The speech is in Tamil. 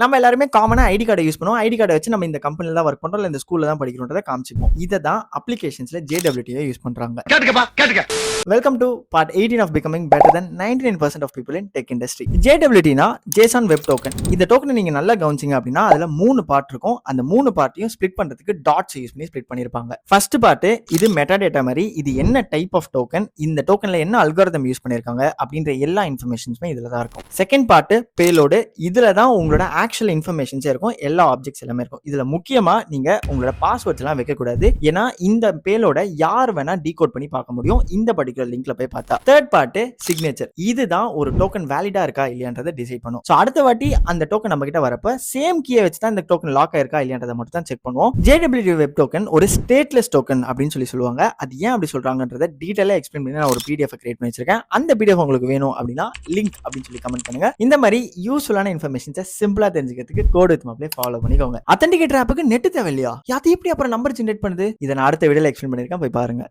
நம்ம எல்லாருமே காமனா ஐடி கார்டை யூஸ் பண்ணுவோம். ஐடி கார்டை வச்சு நம்ம இந்த கம்பெனில தான் வொர்க் பண்றோம், இல்ல இந்த ஸ்கூல்ல தான் படிக்கிறோம்ன்றத காமிச்சுப்போம். இத தான் அப்ளிகேஷன்ஸ்ல JWT யூஸ் பண்றாங்க. Welcome to part 18 of becoming better than 99% of people in tech industry. JWTனா JSON வெப் டோக்கன். இந்த டோக்கனை நீங்க நல்லா கவனிச்சீங்க அப்படின்னா அதுல 3 பார்ட் இருக்கும். அந்த 3 பார்ட்டையும் ஸ்ப்ளிட் பண்றதுக்கு டாட்ஸ் யூஸ் பண்ணி ஸ்ப்ளிட் பண்ணிருப்பாங்க. ஃபர்ஸ்ட் பார்ட் இது மெட்டாடேட்டா மாதிரி, இது என்ன டைப் ஆஃப் டோக்கன், இந்த டோக்கன்ல என்ன அல்காரிதம் யூஸ் பண்ணிருக்காங்க அப்படின்ற எல்லா இன்ஃபர்மேஷன்ஸுமே இதுல தான் இருக்கும். Second part payload. இதுல தான் உங்களோட ஆக்சுவல் இன்ஃபர்மேஷன்ஸே இருக்கும், எல்லா ஆப்ஜெக்ட்ஸ் எல்லாமே இருக்கும். இதுல முக்கியமா நீங்க உங்களோட பாஸ்வேர்ட்ஸ் எல்லாம் வைக்க கூடாது, ஏன்னா இந்த பேலோட யார் வேணா டீகோட் பண்ணி பார்க்க முடியும் இந்த பர்டிகுலர் லிங்க்ல போய் பார்த்தா. Third part signature. இதுதான் ஒரு டோக்கன் வேலிடா இருக்கா இல்லையான்றதை டிசைட் பண்ணும். சோ அடுத்த வாட்டி அந்த டோக்கன் நம்ம கிட்ட வரப்ப சேம் கீயை வச்சு தான் இந்த டோக்கன் லாக் ஆயிருக்கா இல்லையான்றதை மட்டும் தான் செக் பண்ணுவோம். JWT வெப் டோக்கன் ஒரு ஸ்டேட்லெஸ் டோக்கன் அப்படின்னு சொல்லுவாங்க. அது ஏன் அப்படி சொல்றாங்கன்றதை டீடைலா எக்ஸ்பிளைன் பண்ணி நான் ஒரு PDF கிரியேட் பண்ணி வச்சிருக்கேன். அந்த PDF உங்களுக்கு வேணும் அப்படின்னா லிங்க் அப்படின்னு சொல்லி கமெண்ட் பண்ணுங்க. இந்த மாதிரி யூஸ்ஃபுல்லான இன்ஃபர்மேஷன்ஸை சிம்பிளா தெரிஞ்சுக்கிறதுக்கு கோட் வித் மாப்ளே ஃபாலோ பண்ணிக்கோங்க. அத்தன்டிகேட்டர் ஆப்புக்கு நெட் தேவையில்லையா? அது எப்படி அப்புறம் நம்பர் ஜெனரேட் பண்ணுது? இதை நான் அடுத்த வீடியோல எக்ஸ்பிளைன் பண்ணிருக்கேன், போய் பாருங்க.